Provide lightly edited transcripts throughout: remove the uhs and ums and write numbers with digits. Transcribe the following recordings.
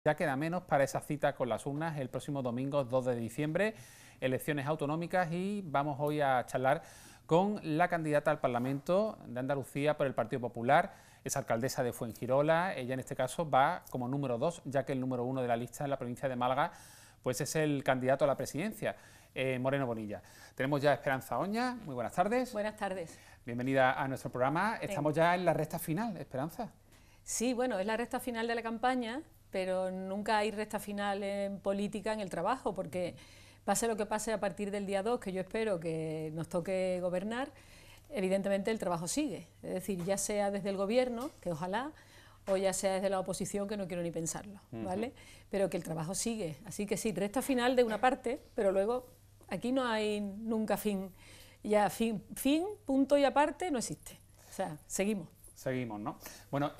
Ya queda menos para esa cita con las urnas el próximo domingo 2 de diciembre, elecciones autonómicas, y vamos hoy a charlar con la candidata al Parlamento de Andalucía por el Partido Popular. Es alcaldesa de Fuengirola. Ella en este caso va como número 2, ya que el número 1 de la lista en la provincia de Málaga pues es el candidato a la presidencia, Moreno Bonilla. Tenemos ya a Esperanza Oña. Muy buenas tardes. Buenas tardes. Bienvenida a nuestro programa. Estamos ya en la recta final, Esperanza. Sí, bueno, es la recta final de la campaña, pero nunca hay recta final en política en el trabajo, porque pase lo que pase a partir del día 2, que yo espero que nos toque gobernar, evidentemente el trabajo sigue. Es decir, ya sea desde el gobierno, que ojalá, o ya sea desde la oposición, que no quiero ni pensarlo, ¿vale? Pero que el trabajo sigue. Así que sí, recta final de una parte, pero luego aquí no hay nunca fin. Ya fin, punto y aparte no existe. O sea, seguimos. Seguimos, ¿no? Bueno,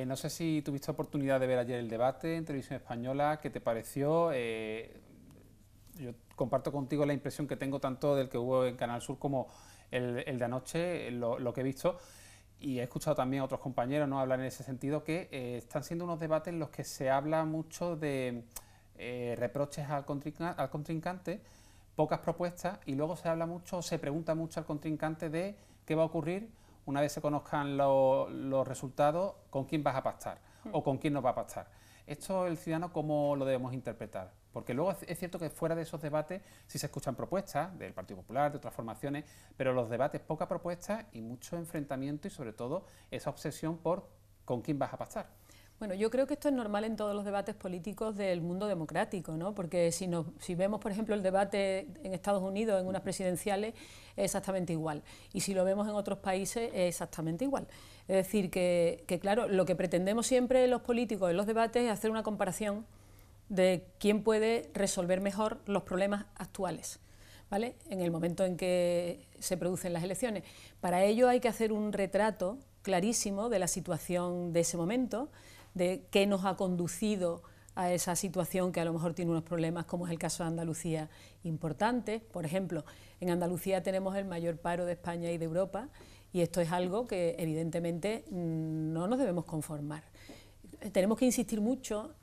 no sé si tuviste oportunidad de ver ayer el debate en Televisión Española. ¿Qué te pareció? Yo comparto contigo la impresión que tengo tanto del que hubo en Canal Sur como el de anoche, lo que he visto. Y he escuchado también a otros compañeros, ¿no?, hablar en ese sentido, que están siendo unos debates en los que se habla mucho de reproches al contrincante, pocas propuestas, y luego se habla mucho, se pregunta mucho al contrincante de qué va a ocurrir una vez se conozcan los resultados, con quién vas a pactar o con quién no va a pactar. Esto, el ciudadano, ¿cómo lo debemos interpretar? Porque luego es cierto que fuera de esos debates sí se escuchan propuestas del Partido Popular, de otras formaciones, pero los debates, poca propuesta y mucho enfrentamiento, y sobre todo esa obsesión por con quién vas a pactar. Bueno, yo creo que esto es normal en todos los debates políticos del mundo democrático, ¿no? Porque si vemos, por ejemplo, el debate en Estados Unidos, en unas presidenciales, es exactamente igual. Y si lo vemos en otros países, es exactamente igual. Es decir, que claro, lo que pretendemos siempre los políticos en los debates es hacer una comparación de quién puede resolver mejor los problemas actuales, ¿vale?, en el momento en que se producen las elecciones. Para ello hay que hacer un retrato clarísimo de la situación de ese momento, de qué nos ha conducido a esa situación que a lo mejor tiene unos problemas, como es el caso de Andalucía, importantes. Por ejemplo, en Andalucía tenemos el mayor paro de España y de Europa, y esto es algo que evidentemente no nos debemos conformar. Tenemos que insistir mucho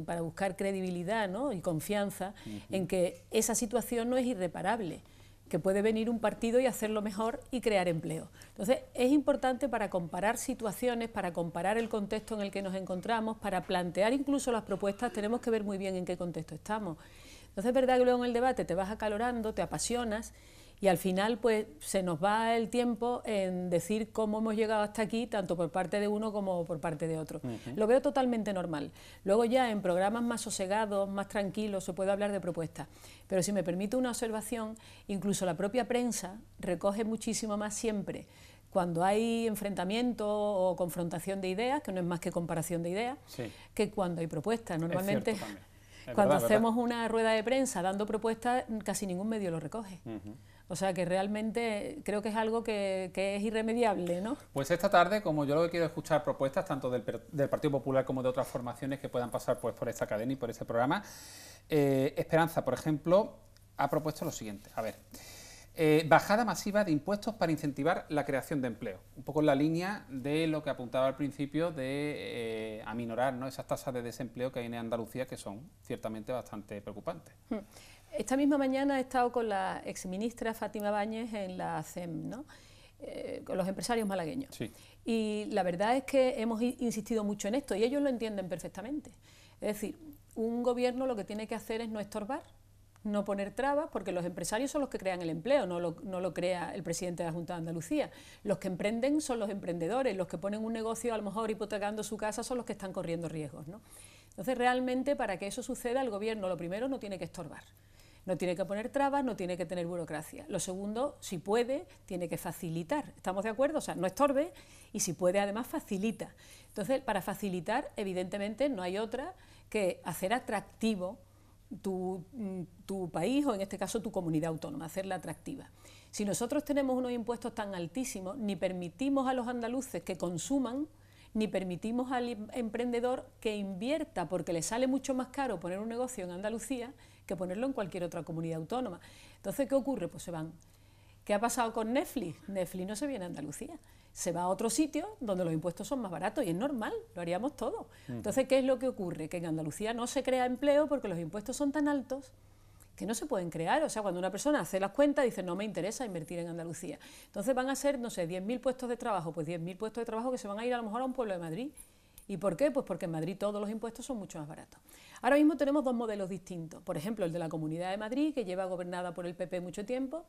para buscar credibilidad, ¿no?, y confianza en que esa situación no es irreparable, que puede venir un partido y hacerlo mejor y crear empleo. Entonces, es importante para comparar situaciones, para comparar el contexto en el que nos encontramos, para plantear incluso las propuestas, tenemos que ver muy bien en qué contexto estamos. Entonces, es verdad que luego en el debate te vas acalorando, te apasionas, y al final pues se nos va el tiempo en decir cómo hemos llegado hasta aquí, tanto por parte de uno como por parte de otro. Lo veo totalmente normal. Luego ya en programas más sosegados, más tranquilos, se puede hablar de propuestas. Pero si me permite una observación, incluso la propia prensa recoge muchísimo más siempre cuando hay enfrentamiento o confrontación de ideas, que no es más que comparación de ideas, sí, que cuando hay propuestas. Normalmente, cuando hacemos una rueda de prensa dando propuestas, casi ningún medio lo recoge. O sea que realmente creo que es algo que es irremediable, ¿no? Pues esta tarde, como yo lo que quiero escuchar propuestas tanto del Partido Popular como de otras formaciones que puedan pasar pues por esta cadena y por este programa, Esperanza, por ejemplo, ha propuesto lo siguiente. A ver, bajada masiva de impuestos para incentivar la creación de empleo. Un poco en la línea de lo que apuntaba al principio de aminorar, ¿no?, esas tasas de desempleo que hay en Andalucía, que son ciertamente bastante preocupantes. Esta misma mañana he estado con la exministra Fátima Báñez en la CEM, ¿no?, con los empresarios malagueños. Sí. Y la verdad es que hemos insistido mucho en esto y ellos lo entienden perfectamente. Es decir, un gobierno lo que tiene que hacer es no estorbar, no poner trabas, porque los empresarios son los que crean el empleo, no lo crea el presidente de la Junta de Andalucía. Los que emprenden son los emprendedores, los que ponen un negocio a lo mejor hipotecando su casa son los que están corriendo riesgos, ¿no? Entonces realmente para que eso suceda el gobierno lo primero no tiene que estorbar. No tiene que poner trabas, no tiene que tener burocracia. Lo segundo, si puede, tiene que facilitar. ¿Estamos de acuerdo? O sea, no estorbe y si puede, además, facilita. Entonces, para facilitar, evidentemente, no hay otra que hacer atractivo tu país o, en este caso, tu comunidad autónoma, hacerla atractiva. Si nosotros tenemos unos impuestos tan altísimos, ni permitimos a los andaluces que consuman, ni permitimos al emprendedor que invierta, porque le sale mucho más caro poner un negocio en Andalucía que ponerlo en cualquier otra comunidad autónoma. Entonces, ¿qué ocurre? Pues se van. ¿Qué ha pasado con Netflix? Netflix no se viene a Andalucía. Se va a otro sitio donde los impuestos son más baratos y es normal, lo haríamos todos. Entonces, ¿qué es lo que ocurre? Que en Andalucía no se crea empleo porque los impuestos son tan altos que no se pueden crear. O sea, cuando una persona hace las cuentas dice, no me interesa invertir en Andalucía. Entonces van a ser, no sé, 10.000 puestos de trabajo, pues 10.000 puestos de trabajo que se van a ir a lo mejor a un pueblo de Madrid. ¿Y por qué? Pues porque en Madrid todos los impuestos son mucho más baratos. Ahora mismo tenemos dos modelos distintos. Por ejemplo, el de la Comunidad de Madrid, que lleva gobernada por el PP mucho tiempo,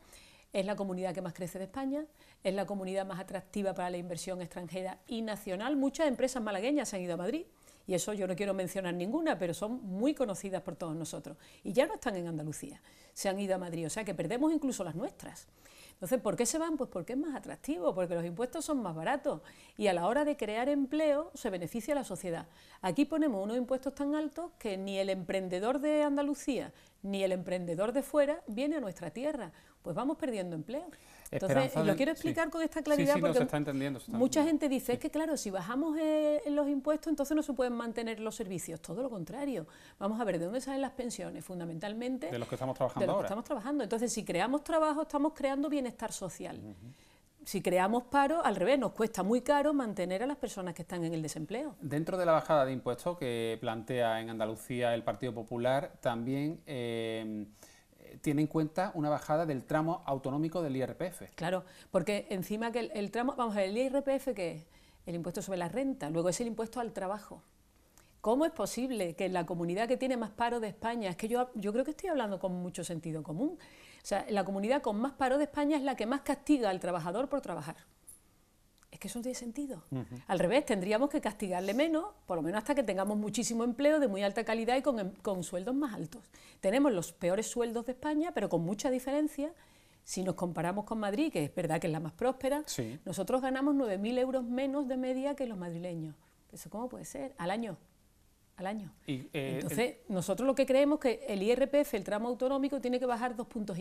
es la comunidad que más crece de España, es la comunidad más atractiva para la inversión extranjera y nacional. Muchas empresas malagueñas se han ido a Madrid, y eso yo no quiero mencionar ninguna, pero son muy conocidas por todos nosotros. Y ya no están en Andalucía, se han ido a Madrid, o sea que perdemos incluso las nuestras. Entonces, ¿por qué se van? Pues porque es más atractivo, porque los impuestos son más baratos y a la hora de crear empleo se beneficia a la sociedad. Aquí ponemos unos impuestos tan altos que ni el emprendedor de Andalucía ni el emprendedor de fuera viene a nuestra tierra, pues vamos perdiendo empleo. Entonces, lo quiero explicar con esta claridad porque se está entendiendo. Mucha gente dice, es que claro, si bajamos los impuestos entonces no se pueden mantener los servicios, todo lo contrario. Vamos a ver, ¿de dónde salen las pensiones? Fundamentalmente de los que estamos trabajando de los ahora. Que estamos trabajando. Entonces, si creamos trabajo, estamos creando bienestar social. Si creamos paro, al revés, nos cuesta muy caro mantener a las personas que están en el desempleo. Dentro de la bajada de impuestos que plantea en Andalucía el Partido Popular, también tiene en cuenta una bajada del tramo autonómico del IRPF. Claro, porque encima que el tramo, vamos a ver, el IRPF, ¿qué es? El impuesto sobre la renta, luego es el impuesto al trabajo. ¿Cómo es posible que en la comunidad que tiene más paro de España, es que yo creo que estoy hablando con mucho sentido común, o sea, la comunidad con más paro de España es la que más castiga al trabajador por trabajar? Es que eso no tiene sentido. Al revés, tendríamos que castigarle menos, por lo menos hasta que tengamos muchísimo empleo de muy alta calidad y con sueldos más altos. Tenemos los peores sueldos de España, pero con mucha diferencia. Si nos comparamos con Madrid, que es verdad que es la más próspera, sí, nosotros ganamos 9.000 euros menos de media que los madrileños. ¿Eso cómo puede ser? Al año. Entonces, nosotros lo que creemos es que el IRPF, el tramo autonómico, tiene que bajar 2,5 puntos.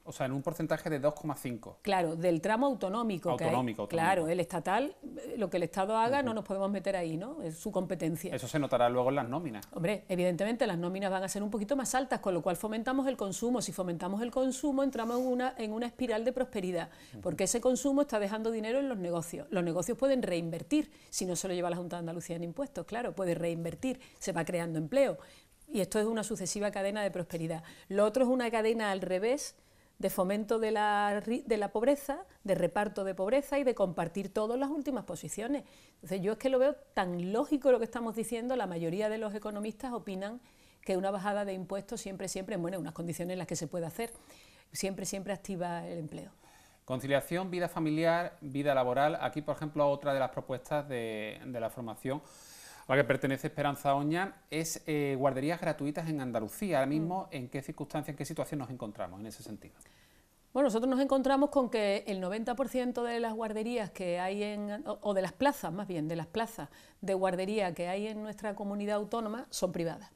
O sea, en un porcentaje de 2,5. Claro, del tramo autonómico. Autonómico. Claro, el estatal, lo que el Estado haga no nos podemos meter ahí, ¿no? Es su competencia. Eso se notará luego en las nóminas. Hombre, evidentemente las nóminas van a ser un poquito más altas, con lo cual fomentamos el consumo. Si fomentamos el consumo, entramos en una espiral de prosperidad, porque ese consumo está dejando dinero en los negocios. Los negocios pueden reinvertir, si no se lo lleva la Junta de Andalucía en impuestos, claro, puede reinvertir, se va creando empleo. Y esto es una sucesiva cadena de prosperidad. Lo otro es una cadena al revés, de fomento de la pobreza, de reparto de pobreza y de compartir todo en las últimas posiciones. Entonces yo es que lo veo tan lógico lo que estamos diciendo. La mayoría de los economistas opinan que una bajada de impuestos siempre, en unas condiciones en las que se puede hacer, siempre activa el empleo. Conciliación, vida familiar, vida laboral. Aquí, por ejemplo, otra de las propuestas de la formación a la que pertenece Esperanza Oña es guarderías gratuitas en Andalucía. Ahora mismo, ¿en qué circunstancias, en qué situación nos encontramos en ese sentido? Bueno, nosotros nos encontramos con que el 90% de las guarderías que hay o de las plazas, más bien, de las plazas de guardería que hay en nuestra comunidad autónoma son privadas.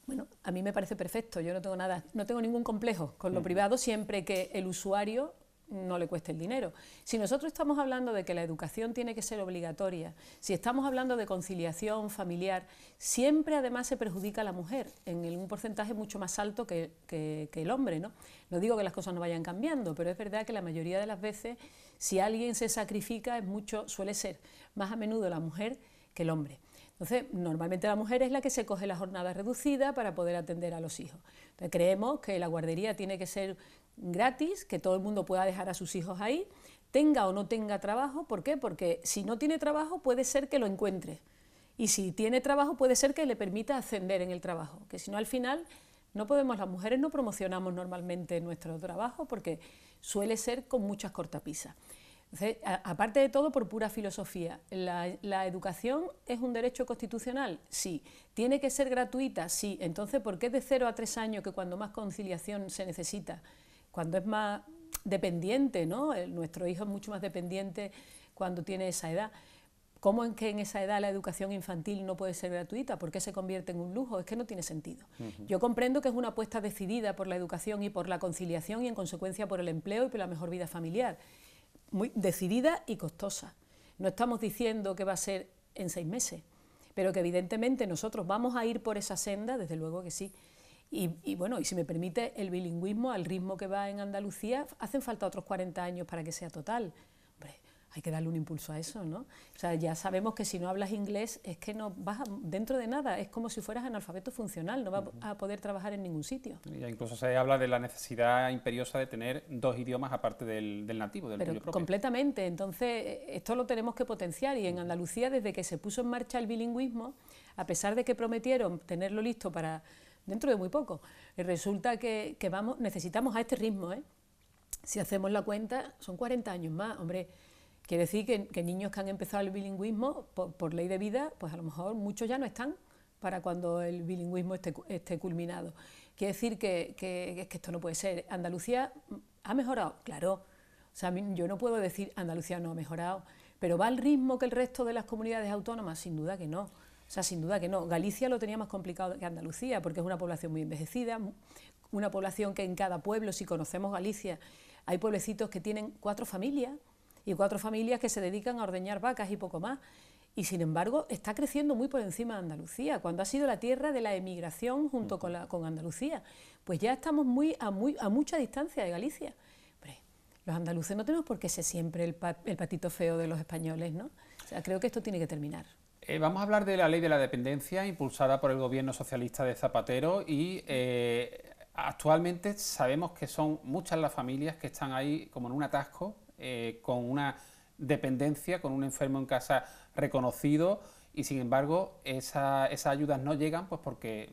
Bueno, a mí me parece perfecto, yo no tengo ningún complejo con lo privado siempre que el usuario no le cueste el dinero. Si nosotros estamos hablando de que la educación tiene que ser obligatoria, si estamos hablando de conciliación familiar, siempre además se perjudica a la mujer en un porcentaje mucho más alto que el hombre, ¿no? No digo que las cosas no vayan cambiando, pero es verdad que la mayoría de las veces, si alguien se sacrifica, suele ser más a menudo la mujer que el hombre. Entonces, normalmente la mujer es la que se coge la jornada reducida para poder atender a los hijos. Entonces, creemos que la guardería tiene que ser gratis, que todo el mundo pueda dejar a sus hijos ahí, tenga o no tenga trabajo. ¿Por qué? Porque si no tiene trabajo puede ser que lo encuentre, y si tiene trabajo puede ser que le permita ascender en el trabajo, que si no al final no podemos, las mujeres no promocionamos normalmente nuestro trabajo porque suele ser con muchas cortapisas. Entonces, aparte de todo, por pura filosofía, ¿la educación es un derecho constitucional? Sí. ¿Tiene que ser gratuita? Sí. Entonces, ¿por qué de 0 a 3 años, que cuando más conciliación se necesita, cuando es más dependiente, ¿no? Nuestro hijo es mucho más dependiente cuando tiene esa edad? ¿Cómo en que en esa edad la educación infantil no puede ser gratuita? ¿Por qué se convierte en un lujo? Es que no tiene sentido. Yo comprendo que es una apuesta decidida por la educación y por la conciliación y en consecuencia por el empleo y por la mejor vida familiar. Muy decidida y costosa. No estamos diciendo que va a ser en 6 meses, pero que evidentemente nosotros vamos a ir por esa senda, desde luego que sí. Y bueno, y si me permite, el bilingüismo, al ritmo que va en Andalucía, hacen falta otros 40 años para que sea total. Hombre, hay que darle un impulso a eso, ¿no? O sea, ya sabemos que si no hablas inglés es que no vas dentro de nada, es como si fueras analfabeto funcional, no vas a poder trabajar en ningún sitio. Y incluso se habla de la necesidad imperiosa de tener 2 idiomas aparte del nativo, del tuyo propio. Completamente, entonces esto lo tenemos que potenciar y en Andalucía desde que se puso en marcha el bilingüismo, a pesar de que prometieron tenerlo listo para dentro de muy poco, resulta que necesitamos a este ritmo, ¿eh? Si hacemos la cuenta, son 40 años más, hombre. Quiere decir que niños que han empezado el bilingüismo por ley de vida, pues a lo mejor muchos ya no están para cuando el bilingüismo esté culminado. Quiere decir que esto no puede ser. Andalucía ha mejorado, claro. O sea, yo no puedo decir Andalucía no ha mejorado, pero ¿va al ritmo que el resto de las comunidades autónomas? Sin duda que no. O sea, sin duda que no. Galicia lo tenía más complicado que Andalucía, porque es una población muy envejecida, una población que en cada pueblo, si conocemos Galicia, hay pueblecitos que tienen 4 familias, y 4 familias que se dedican a ordeñar vacas y poco más. Y sin embargo, está creciendo muy por encima de Andalucía, cuando ha sido la tierra de la emigración junto con Andalucía. Pues ya estamos a mucha distancia de Galicia. Hombre, los andaluces no tenemos por qué ser siempre el patito feo de los españoles, ¿no? O sea, creo que esto tiene que terminar. Vamos a hablar de la ley de la dependencia impulsada por el gobierno socialista de Zapatero y actualmente sabemos que son muchas las familias que están ahí como en un atasco, con una dependencia, con un enfermo en casa reconocido y sin embargo esas ayudas no llegan pues porque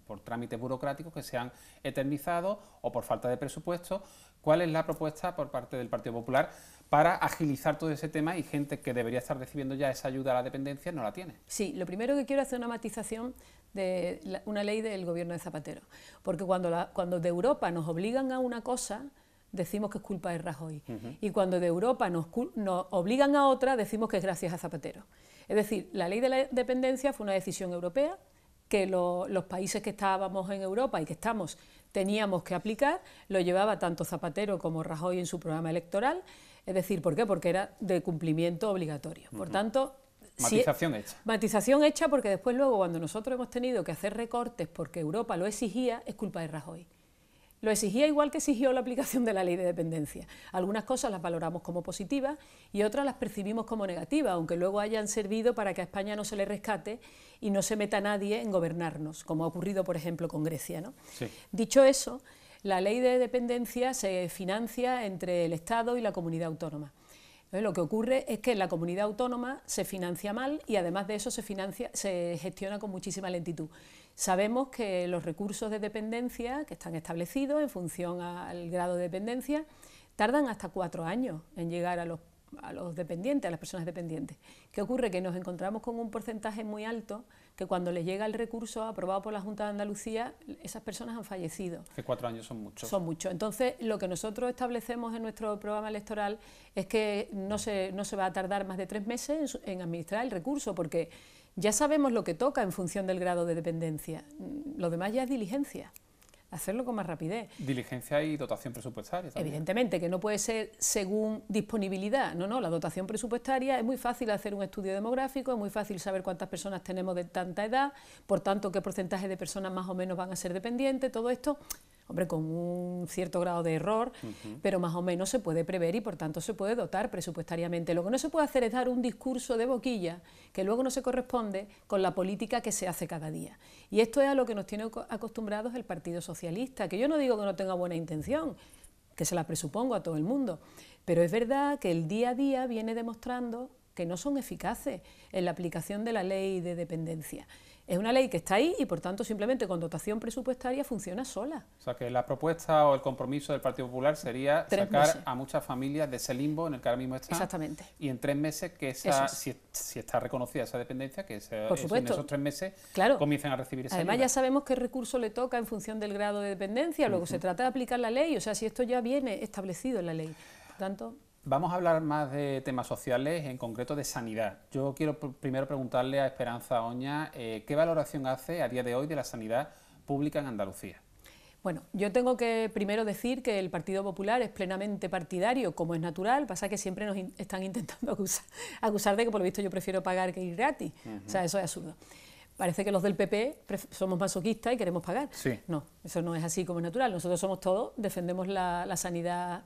por trámites burocráticos que se han eternizado o por falta de presupuesto. ¿Cuál es la propuesta por parte del Partido Popular para agilizar todo ese tema y gente que debería estar recibiendo ya esa ayuda a la dependencia no la tiene? Sí, lo primero que quiero es hacer una matización de una ley del gobierno de Zapatero, porque cuando de Europa nos obligan a una cosa, decimos que es culpa de Rajoy, y cuando de Europa nos obligan a otra, decimos que es gracias a Zapatero. Es decir, la ley de la dependencia fue una decisión europea que los países que estábamos en Europa y que estamos teníamos que aplicar, lo llevaba tanto Zapatero como Rajoy en su programa electoral. Es decir, ¿por qué? Porque era de cumplimiento obligatorio. Por tanto, matización hecha. Matización hecha porque después luego cuando nosotros hemos tenido que hacer recortes porque Europa lo exigía, es culpa de Rajoy. Lo exigía igual que exigió la aplicación de la ley de dependencia. Algunas cosas las valoramos como positivas y otras las percibimos como negativas, aunque luego hayan servido para que a España no se le rescate y no se meta nadie en gobernarnos, como ha ocurrido, por ejemplo, con Grecia, ¿no? Sí. Dicho eso, la ley de dependencia se financia entre el Estado y la comunidad autónoma. Entonces, lo que ocurre es que en la comunidad autónoma se financia mal y además de eso se gestiona con muchísima lentitud. Sabemos que los recursos de dependencia que están establecidos en función al grado de dependencia tardan hasta 4 años en llegar a los dependientes, a las personas dependientes. ¿Qué ocurre? Que nos encontramos con un porcentaje muy alto que cuando les llega el recurso aprobado por la Junta de Andalucía, esas personas han fallecido. Que 4 años son muchos. Son muchos. Entonces, lo que nosotros establecemos en nuestro programa electoral es que no se va a tardar más de 3 meses en administrar el recurso, porque ya sabemos lo que toca en función del grado de dependencia. Lo demás ya es diligencia. Hacerlo con más rapidez. Diligencia y dotación presupuestaria también. Evidentemente, que no puede ser según disponibilidad. No, la dotación presupuestaria es muy fácil hacer un estudio demográfico, es muy fácil saber cuántas personas tenemos de tanta edad, por tanto, qué porcentaje de personas más o menos van a ser dependientes, todo esto, hombre, con un cierto grado de error, pero más o menos se puede prever y por tanto se puede dotar presupuestariamente. Lo que no se puede hacer es dar un discurso de boquilla que luego no se corresponde con la política que se hace cada día. Y esto es a lo que nos tiene acostumbrados el Partido Socialista, que yo no digo que no tenga buena intención, que se la presupongo a todo el mundo, pero es verdad que el día a día viene demostrando que no son eficaces en la aplicación de la ley de dependencia. Es una ley que está ahí y, por tanto, simplemente con dotación presupuestaria funciona sola. O sea, que la propuesta o el compromiso del Partido Popular sería sacar a muchas familias de ese limbo en el que ahora mismo están. Exactamente. Y en 3 meses, que si está reconocida esa dependencia, que en esos 3 meses comiencen a recibir esa ayuda. Además, ya sabemos qué recurso le toca en función del grado de dependencia. Luego se trata de aplicar la ley. O sea, si esto ya viene establecido en la ley. Por tanto... Vamos a hablar más de temas sociales, en concreto de sanidad. Yo quiero primero preguntarle a Esperanza Oña qué valoración hace a día de hoy de la sanidad pública en Andalucía. Bueno, yo tengo que primero decir que el Partido Popular es plenamente partidario, como es natural, pasa que siempre nos están intentando acusar de que por lo visto yo prefiero pagar que ir gratis. O sea, eso es absurdo. parece que los del PP somos masoquistas y queremos pagar. Sí. No, eso no es así como es natural. Nosotros somos todos, defendemos la sanidad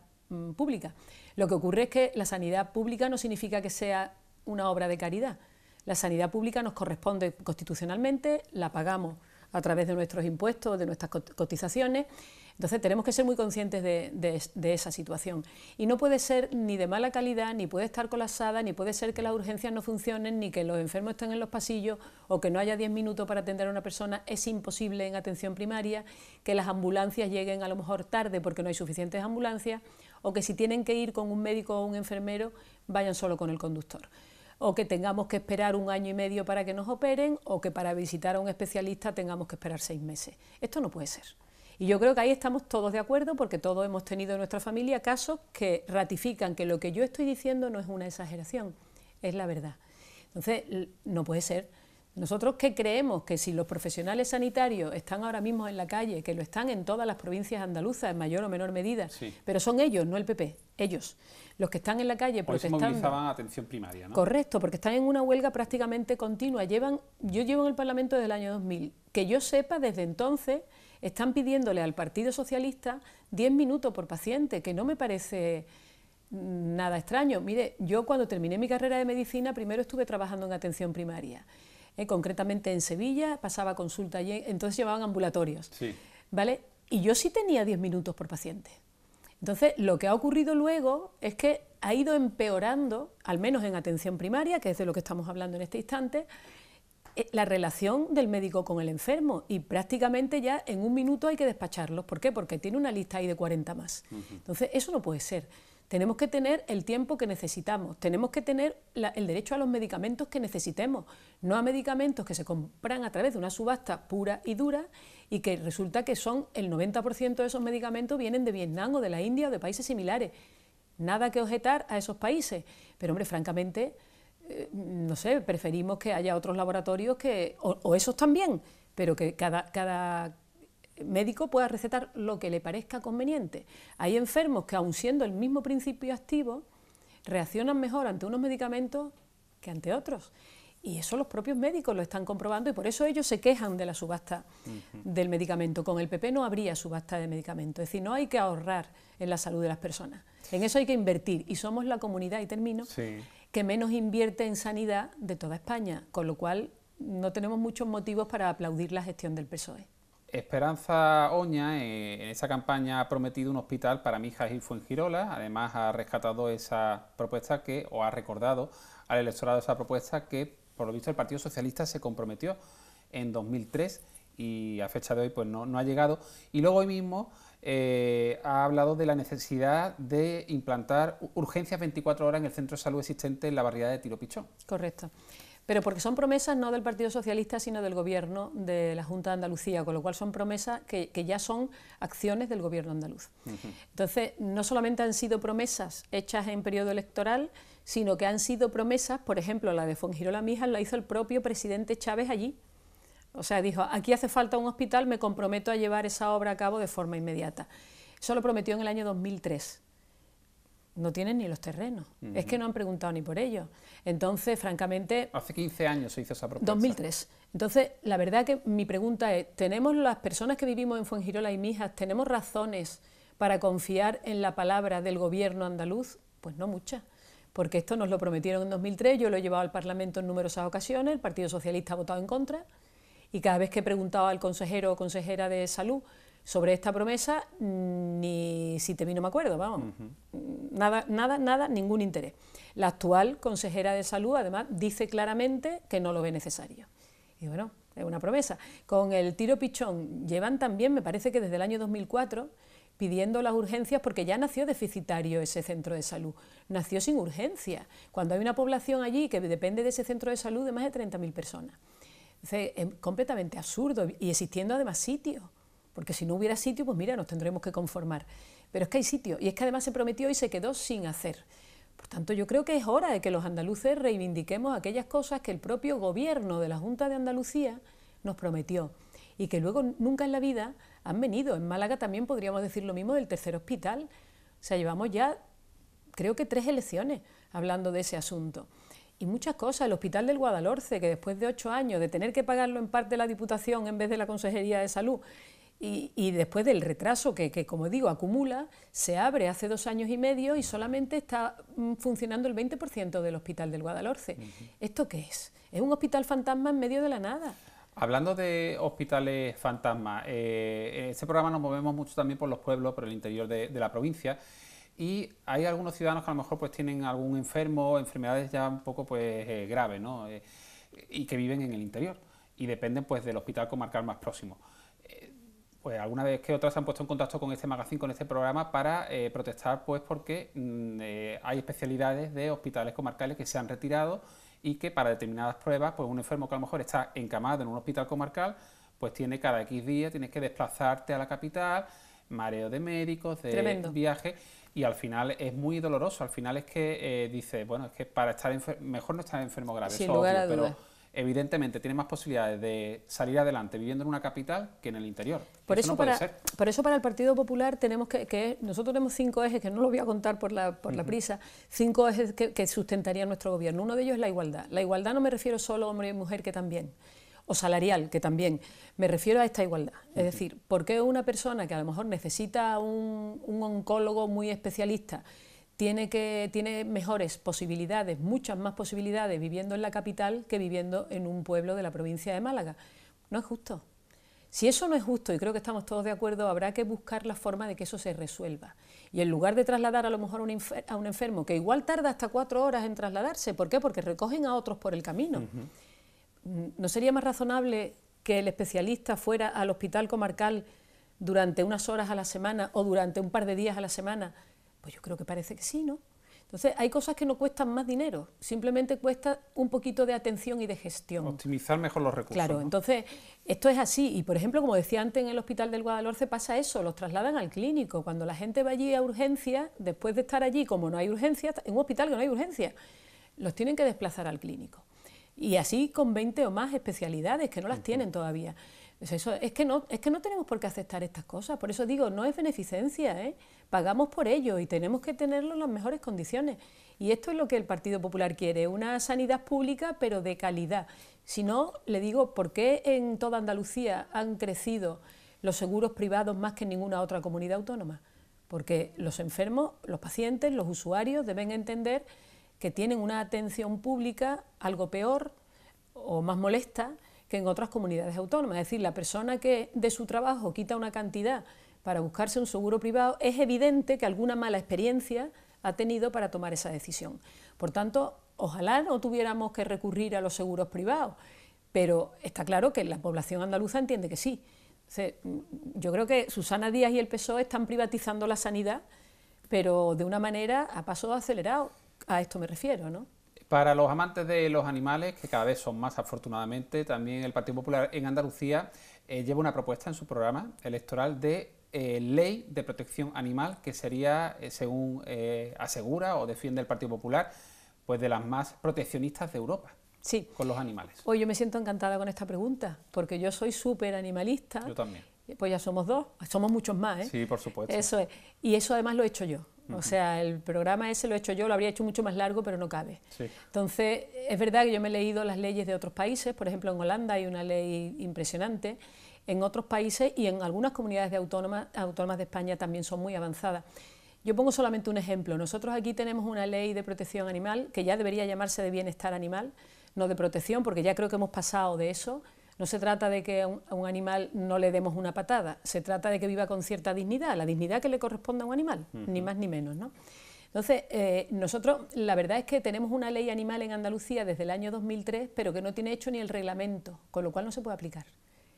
pública. Lo que ocurre es que la sanidad pública no significa que sea una obra de caridad. La sanidad pública nos corresponde constitucionalmente, la pagamos a través de nuestros impuestos, de nuestras cotizaciones. Entonces tenemos que ser muy conscientes de esa situación. Y no puede ser ni de mala calidad, ni puede estar colapsada, ni puede ser que las urgencias no funcionen, ni que los enfermos estén en los pasillos, o que no haya 10 minutos para atender a una persona. Es imposible en atención primaria, que las ambulancias lleguen a lo mejor tarde porque no hay suficientes ambulancias, o que si tienen que ir con un médico o un enfermero, vayan solo con el conductor. O que tengamos que esperar 1 año y medio para que nos operen, o que para visitar a un especialista tengamos que esperar 6 meses. Esto no puede ser. Y yo creo que ahí estamos todos de acuerdo, porque todos hemos tenido en nuestra familia casos que ratifican que lo que yo estoy diciendo no es una exageración, es la verdad. Entonces, no puede ser. Nosotros que creemos que si los profesionales sanitarios están ahora mismo en la calle, que lo están en todas las provincias andaluzas en mayor o menor medida, sí, pero son ellos, no el PP, ellos, los que están en la calle protestando. Hoy se movilizaban a atención primaria, ¿no? Correcto, porque están en una huelga prácticamente continua. Yo llevo en el Parlamento desde el año 2000. Que yo sepa, desde entonces están pidiéndole al Partido Socialista 10 minutos por paciente, que no me parece nada extraño. Mire, yo cuando terminé mi carrera de medicina, primero estuve trabajando en atención primaria. Concretamente en Sevilla, pasaba consulta allí, entonces llevaban ambulatorios, sí, ¿vale? Y yo sí tenía 10 minutos por paciente. Entonces, lo que ha ocurrido luego es que ha ido empeorando, al menos en atención primaria, que es de lo que estamos hablando en este instante, la relación del médico con el enfermo, y prácticamente ya en 1 minuto hay que despacharlos. ¿Por qué? Porque tiene una lista ahí de 40 más. Entonces, eso no puede ser. Tenemos que tener el tiempo que necesitamos, tenemos que tener el derecho a los medicamentos que necesitemos, no a medicamentos que se compran a través de una subasta pura y dura y que resulta que son el 90% de esos medicamentos vienen de Vietnam o de la India o de países similares. Nada que objetar a esos países, pero hombre, francamente, no sé, preferimos que haya otros laboratorios o esos también, pero que cada médico pueda recetar lo que le parezca conveniente. Hay enfermos que, aun siendo el mismo principio activo, reaccionan mejor ante unos medicamentos que ante otros. Y eso los propios médicos lo están comprobando, y por eso ellos se quejan de la subasta del medicamento. Con el PP no habría subasta de medicamentos, es decir, no hay que ahorrar en la salud de las personas. En eso hay que invertir, y somos la comunidad, y termino, sí, que menos invierte en sanidad de toda España, con lo cual no tenemos muchos motivos para aplaudir la gestión del PSOE. Esperanza Oña, en esa campaña ha prometido un hospital para Mijas y Fuengirola. Además ha rescatado esa propuesta o ha recordado al electorado esa propuesta que, por lo visto, el Partido Socialista se comprometió en 2003 y a fecha de hoy pues no ha llegado. Y luego hoy mismo ha hablado de la necesidad de implantar urgencias 24 horas en el centro de salud existente en la barriada de Tiro Pichón. Correcto. Pero porque son promesas no del Partido Socialista, sino del Gobierno de la Junta de Andalucía, con lo cual son promesas que ya son acciones del Gobierno andaluz. Entonces, no solamente han sido promesas hechas en periodo electoral, sino que han sido promesas, por ejemplo, la de Fuengirola Mijas la hizo el propio presidente Chávez allí. O sea, dijo, aquí hace falta un hospital, me comprometo a llevar esa obra a cabo de forma inmediata. Eso lo prometió en el año 2003. No tienen ni los terrenos, es que no han preguntado ni por ellos. Entonces, francamente... Hace 15 años se hizo esa propuesta. 2003. Entonces, la verdad que mi pregunta es, ¿tenemos las personas que vivimos en Fuengirola y Mijas, tenemos razones para confiar en la palabra del Gobierno andaluz? Pues no muchas, porque esto nos lo prometieron en 2003, yo lo he llevado al Parlamento en numerosas ocasiones, el Partido Socialista ha votado en contra, y cada vez que he preguntado al consejero o consejera de Salud sobre esta promesa, ni si te vi no me acuerdo, vamos, nada, ningún interés. La actual consejera de Salud, además, dice claramente que no lo ve necesario. Y bueno, es una promesa. Con el Tiro Pichón llevan también, me parece que desde el año 2004, pidiendo las urgencias, porque ya nació deficitario ese centro de salud, nació sin urgencia, cuando hay una población allí que depende de ese centro de salud de más de 30.000 personas. Entonces, es completamente absurdo, y existiendo además sitios. Porque si no hubiera sitio, pues mira, nos tendremos que conformar. Pero es que hay sitio, y es que además se prometió y se quedó sin hacer. Por tanto, yo creo que es hora de que los andaluces reivindiquemos aquellas cosas que el propio Gobierno de la Junta de Andalucía nos prometió, y que luego nunca en la vida han venido. En Málaga también podríamos decir lo mismo del tercer hospital. O sea, llevamos ya, creo que 3 elecciones hablando de ese asunto. Y muchas cosas, el Hospital del Guadalhorce, que después de 8 años de tener que pagarlo en parte la Diputación en vez de la Consejería de Salud, y después del retraso que, como digo, acumula, se abre hace 2 años y medio y solamente está funcionando el 20% del Hospital del Guadalhorce. ¿Esto qué es? Es un hospital fantasma en medio de la nada. Hablando de hospitales fantasmas, en este programa nos movemos mucho también por los pueblos, por el interior de la provincia, y hay algunos ciudadanos que a lo mejor pues tienen algún enfermo o enfermedades ya un poco pues graves, ¿no? Y que viven en el interior y dependen pues del hospital comarcal más próximo. Pues alguna vez que otras se han puesto en contacto con este magazine, con este programa, para protestar pues porque hay especialidades de hospitales comarcales que se han retirado y que para determinadas pruebas, pues un enfermo que a lo mejor está encamado en un hospital comarcal, pues tiene cada X días, tienes que desplazarte a la capital, mareo de médicos, de Tremendo. viaje, y al final es muy doloroso. Al final es que dices, bueno, es que para estar mejor no estar enfermo grave, Sin eso lugar a obvio, dudas. pero evidentemente tiene más posibilidades de salir adelante viviendo en una capital que en el interior. Por Eso no puede ser. por eso para el Partido Popular tenemos nosotros tenemos 5 ejes, que no los voy a contar por la prisa, 5 ejes que sustentarían nuestro gobierno. Uno de ellos es la igualdad. La igualdad no me refiero solo a hombre y mujer, que también, o salarial, que también. Me refiero a esta igualdad. Es decir, ¿por qué una persona que a lo mejor necesita un oncólogo muy especialista tiene mejores posibilidades, muchas más posibilidades viviendo en la capital que viviendo en un pueblo de la provincia de Málaga? No es justo. Si eso no es justo, y creo que estamos todos de acuerdo, habrá que buscar la forma de que eso se resuelva. Y en lugar de trasladar a lo mejor a un enfermo, que igual tarda hasta 4 horas en trasladarse, ¿por qué? Porque recogen a otros por el camino. ¿No sería más razonable que el especialista fuera al hospital comarcal durante unas horas a la semana o durante un par de días a la semana? Pues yo creo que parece que sí, ¿no? Entonces, hay cosas que no cuestan más dinero, simplemente cuesta un poquito de atención y de gestión. Optimizar mejor los recursos. Claro, ¿no? entonces, esto es así. Y, por ejemplo, como decía antes, en el Hospital del Guadalhorce pasa eso, los trasladan al clínico. Cuando la gente va allí a urgencia, después de estar allí, como no hay urgencia, en un hospital que no hay urgencia, los tienen que desplazar al clínico. Y así con 20 o más especialidades, que no las tienen todavía. Eso, es que no tenemos por qué aceptar estas cosas. Por eso digo, no es beneficencia, ¿eh? Pagamos por ello y tenemos que tenerlo en las mejores condiciones. Y esto es lo que el Partido Popular quiere, una sanidad pública pero de calidad. Si no, le digo, ¿por qué en toda Andalucía han crecido los seguros privados más que en ninguna otra comunidad autónoma? Porque los enfermos, los pacientes, los usuarios deben entender que tienen una atención pública algo peor o más molesta que en otras comunidades autónomas. Es decir, la persona que de su trabajo quita una cantidad para buscarse un seguro privado, es evidente que alguna mala experiencia ha tenido para tomar esa decisión. Por tanto, ojalá no tuviéramos que recurrir a los seguros privados, pero está claro que la población andaluza entiende que sí. Entonces, yo creo que Susana Díaz y el PSOE están privatizando la sanidad, pero de una manera a paso acelerado. A esto me refiero, ¿no? Para los amantes de los animales, que cada vez son más afortunadamente, también el Partido Popular en Andalucía lleva una propuesta en su programa electoral de ley de protección animal, que sería, según asegura o defiende el Partido Popular, pues de las más proteccionistas de Europa. Sí. Con los animales. Hoy yo me siento encantada con esta pregunta, porque yo soy súper animalista. Yo también. Pues ya somos 2, somos muchos más, ¿eh? Sí, por supuesto. Eso es. Y eso además lo he hecho yo. O sea, el programa ese lo he hecho yo, lo habría hecho mucho más largo, pero no cabe. Sí. Entonces, es verdad que yo me he leído las leyes de otros países, por ejemplo, en Holanda hay una ley impresionante, en otros países y en algunas comunidades autónomas de España también son muy avanzadas. Yo pongo solamente un ejemplo. Nosotros aquí tenemos una ley de protección animal, que ya debería llamarse de bienestar animal, no de protección, porque ya creo que hemos pasado de eso. No se trata de que a un animal no le demos una patada, se trata de que viva con cierta dignidad, la dignidad que le corresponde a un animal, ni más ni menos, ¿no? Entonces, nosotros, la verdad es que tenemos una ley animal en Andalucía desde el año 2003, pero que no tiene hecho ni el reglamento, con lo cual no se puede aplicar.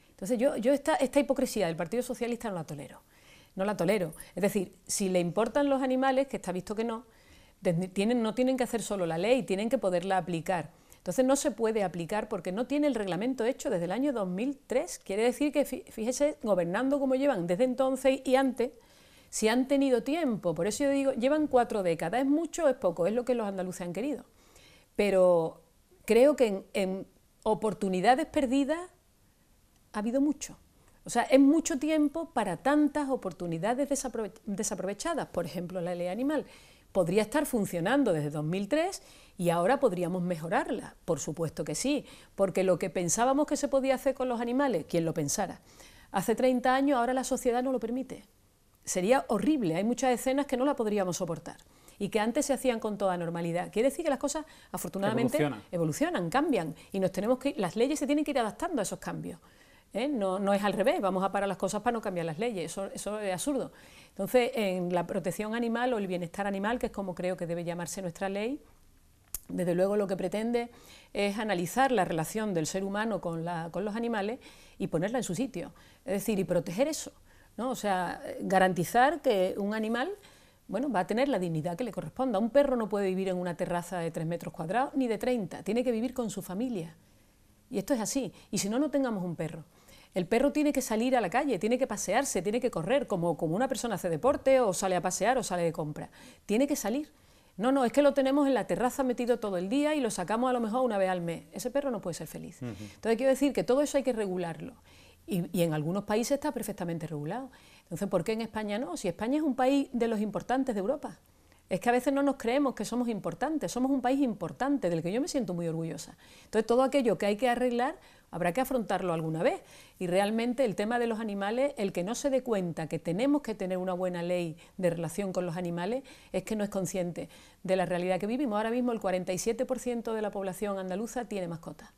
Entonces, yo esta hipocresía del Partido Socialista no la tolero, no la tolero. Es decir, si le importan los animales, que está visto que no, no tienen que hacer solo la ley, tienen que poderla aplicar. Entonces no se puede aplicar porque no tiene el reglamento hecho desde el año 2003. Quiere decir que, fíjese, gobernando como llevan desde entonces y antes, si han tenido tiempo. Por eso yo digo, llevan 4 décadas. ¿Es mucho o es poco? Es lo que los andaluces han querido. Pero creo que en oportunidades perdidas ha habido mucho. O sea, es mucho tiempo para tantas oportunidades desaprovechadas. Por ejemplo, la ley animal. podría estar funcionando desde 2003 y ahora podríamos mejorarla, por supuesto que sí, porque lo que pensábamos que se podía hacer con los animales, quien lo pensara, hace 30 años ahora la sociedad no lo permite. Sería horrible, hay muchas escenas que no la podríamos soportar y que antes se hacían con toda normalidad. Quiere decir que las cosas, afortunadamente, evolucionan, cambian, y las leyes se tienen que ir adaptando a esos cambios. No es al revés, vamos a parar las cosas para no cambiar las leyes, eso es absurdo. Entonces, en la protección animal o el bienestar animal, que es como creo que debe llamarse nuestra ley, desde luego lo que pretende es analizar la relación del ser humano con los animales y ponerla en su sitio, es decir, y proteger eso, ¿no? O sea, garantizar que un animal, bueno, va a tener la dignidad que le corresponda. Un perro no puede vivir en una terraza de 3 metros cuadrados ni de 30, tiene que vivir con su familia. Y esto es así, y si no, no tengamos un perro. El perro tiene que salir a la calle, tiene que pasearse, tiene que correr, como una persona hace deporte o sale a pasear o sale de compra. Tiene que salir. No, es que lo tenemos en la terraza metido todo el día y lo sacamos a lo mejor una vez al mes. Ese perro no puede ser feliz. Entonces quiero decir que todo eso hay que regularlo. Y en algunos países está perfectamente regulado. Entonces, ¿por qué en España no? Si España es un país de los importantes de Europa. Es que a veces no nos creemos que somos importantes, somos un país importante, del que yo me siento muy orgullosa. Entonces, todo aquello que hay que arreglar, habrá que afrontarlo alguna vez. Y realmente el tema de los animales, el que no se dé cuenta que tenemos que tener una buena ley de relación con los animales, es que no es consciente de la realidad que vivimos. Ahora mismo el 47% de la población andaluza tiene mascotas.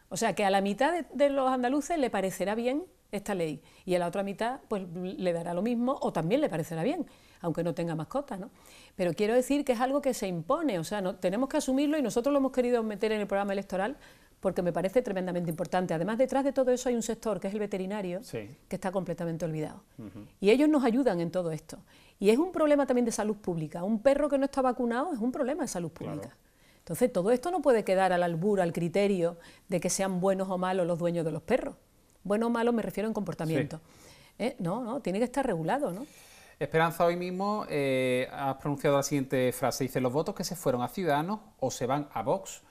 O sea que a la mitad de los andaluces le parecerá bien esta ley y a la otra mitad pues le dará lo mismo o también le parecerá bien, aunque no tenga mascotas, ¿no? Pero quiero decir que es algo que se impone, o sea, tenemos que asumirlo y nosotros lo hemos querido meter en el programa electoral porque me parece tremendamente importante. Además, detrás de todo eso hay un sector, que es el veterinario, que está completamente olvidado. Y ellos nos ayudan en todo esto. Y es un problema también de salud pública. Un perro que no está vacunado es un problema de salud pública. Claro. Entonces, todo esto no puede quedar al albur, al criterio de que sean buenos o malos los dueños de los perros. Bueno o malo me refiero en comportamiento. No, tiene que estar regulado, ¿no? Esperanza, hoy mismo has pronunciado la siguiente frase, dice: los votos que se fueron a Ciudadanos o se van a Vox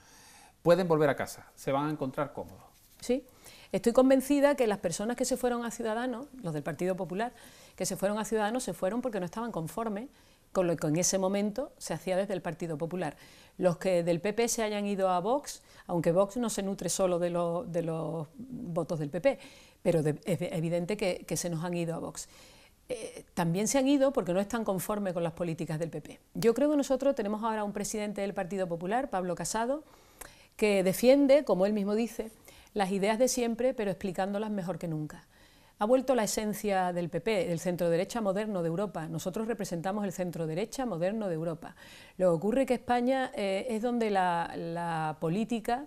pueden volver a casa, se van a encontrar cómodos. Sí, estoy convencida que las personas que se fueron a Ciudadanos, los del Partido Popular, que se fueron a Ciudadanos, se fueron porque no estaban conformes con lo que en ese momento se hacía desde el Partido Popular. Los que del PP se hayan ido a Vox, aunque Vox no se nutre solo de los votos del PP, pero es evidente que se nos han ido a Vox. También se han ido porque no están conformes con las políticas del PP. Yo creo que nosotros tenemos ahora un presidente del Partido Popular, Pablo Casado, que defiende, como él mismo dice, las ideas de siempre, pero explicándolas mejor que nunca. Ha vuelto la esencia del PP, del centro-derecha moderno de Europa. Nosotros representamos el centro-derecha moderno de Europa. Lo que ocurre es que España es donde la política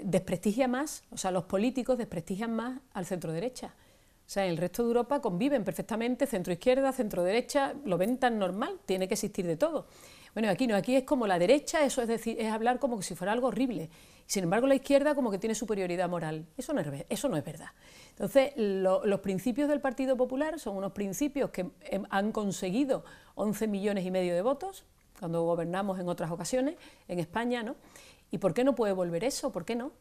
desprestigia más, o sea, los políticos desprestigian más al centro-derecha. O sea, en el resto de Europa conviven perfectamente centro-izquierda, centro-derecha, lo ven tan normal, tiene que existir de todo. Bueno, aquí no, aquí es como la derecha, eso es decir, es hablar como si fuera algo horrible. Sin embargo, la izquierda como que tiene superioridad moral. Eso no es verdad. Entonces, los principios del Partido Popular son unos principios que han conseguido 11,5 millones de votos, cuando gobernamos en otras ocasiones, en España, ¿no? ¿Y por qué no puede volver eso? ¿Por qué no?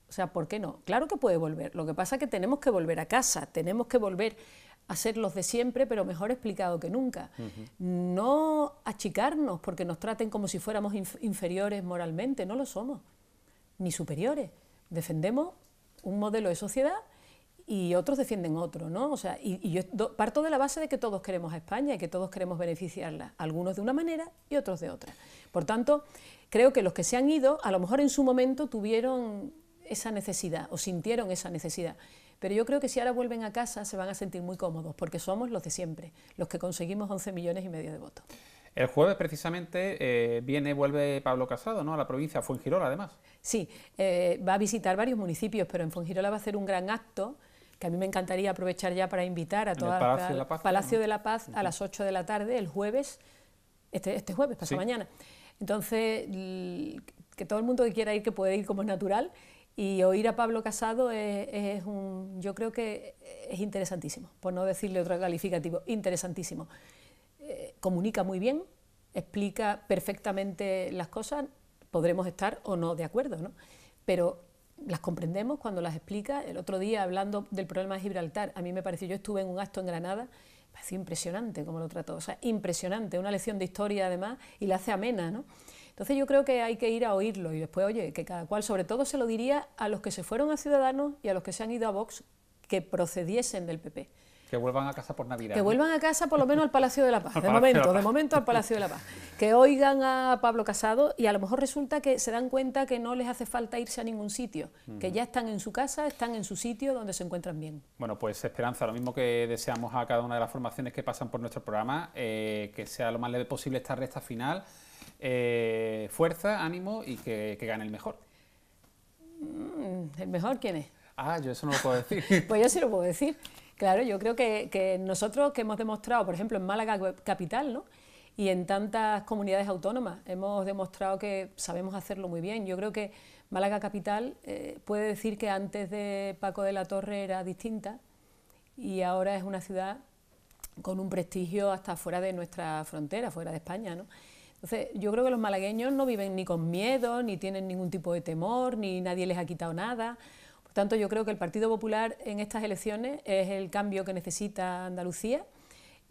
O sea, ¿por qué no? Claro que puede volver. Lo que pasa es que tenemos que volver a casa, tenemos que volver a ser los de siempre, pero mejor explicado que nunca. No achicarnos porque nos traten como si fuéramos inferiores moralmente, no lo somos, ni superiores. Defendemos un modelo de sociedad y otros defienden otro, ¿no? O sea, y yo parto de la base de que todos queremos a España y que todos queremos beneficiarla, algunos de una manera y otros de otra. Por tanto, creo que los que se han ido, a lo mejor en su momento tuvieron esa necesidad o sintieron esa necesidad, pero yo creo que si ahora vuelven a casa se van a sentir muy cómodos porque somos los de siempre, los que conseguimos 11,5 millones de votos. El jueves precisamente vuelve Pablo Casado, ¿no?, a la provincia, a Fuengirola además. Sí, va a visitar varios municipios, pero en Fuengirola va a hacer un gran acto que a mí me encantaría aprovechar ya para invitar a toda el Palacio de la Paz a las 8 de la tarde, el jueves, este jueves, pasado mañana. Entonces, que todo el mundo que quiera ir, que puede ir como es natural, y oír a Pablo Casado yo creo que es interesantísimo, por no decirle otro calificativo, interesantísimo. Comunica muy bien, explica perfectamente las cosas, podremos estar o no de acuerdo, ¿no? Pero las comprendemos cuando las explica. El otro día, hablando del problema de Gibraltar, a mí me pareció, yo estuve en un acto en Granada pareció impresionante como lo trató, o sea, impresionante, una lección de historia además, y la hace amena, ¿no? Entonces yo creo que hay que ir a oírlo y después, oye, que cada cual, sobre todo se lo diría a los que se fueron a Ciudadanos y a los que se han ido a Vox, que procediesen del PP. Que vuelvan a casa por Navidad. Que ¿no? vuelvan a casa por lo menos al Palacio de la Paz, de momento al Palacio de la Paz. Que oigan a Pablo Casado y a lo mejor resulta que se dan cuenta que no les hace falta irse a ningún sitio, que ya están en su casa, están en su sitio donde se encuentran bien. Bueno, pues Esperanza, lo mismo que deseamos a cada una de las formaciones que pasan por nuestro programa, que sea lo más leve posible esta recta final, fuerza, ánimo y que gane el mejor. ¿El mejor quién es? Ah, yo eso no lo puedo decir. Pues yo sí lo puedo decir. Claro, yo creo que nosotros que hemos demostrado, por ejemplo, en Málaga capital, ¿no?, y en tantas comunidades autónomas, hemos demostrado que sabemos hacerlo muy bien. Yo creo que Málaga capital puede decir que antes de Paco de la Torre era distinta y ahora es una ciudad con un prestigio hasta fuera de nuestra frontera, fuera de España, ¿no? Entonces, yo creo que los malagueños no viven ni con miedo, ni tienen ningún tipo de temor, ni nadie les ha quitado nada. Por tanto, yo creo que el Partido Popular en estas elecciones es el cambio que necesita Andalucía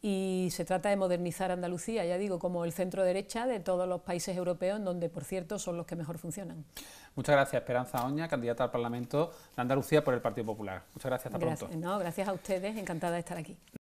y se trata de modernizar Andalucía, ya digo, como el centro derecha de todos los países europeos, en donde, por cierto, son los que mejor funcionan. Muchas gracias, Esperanza Oña, candidata al Parlamento de Andalucía por el Partido Popular. Muchas gracias, hasta pronto. No, gracias a ustedes, encantada de estar aquí.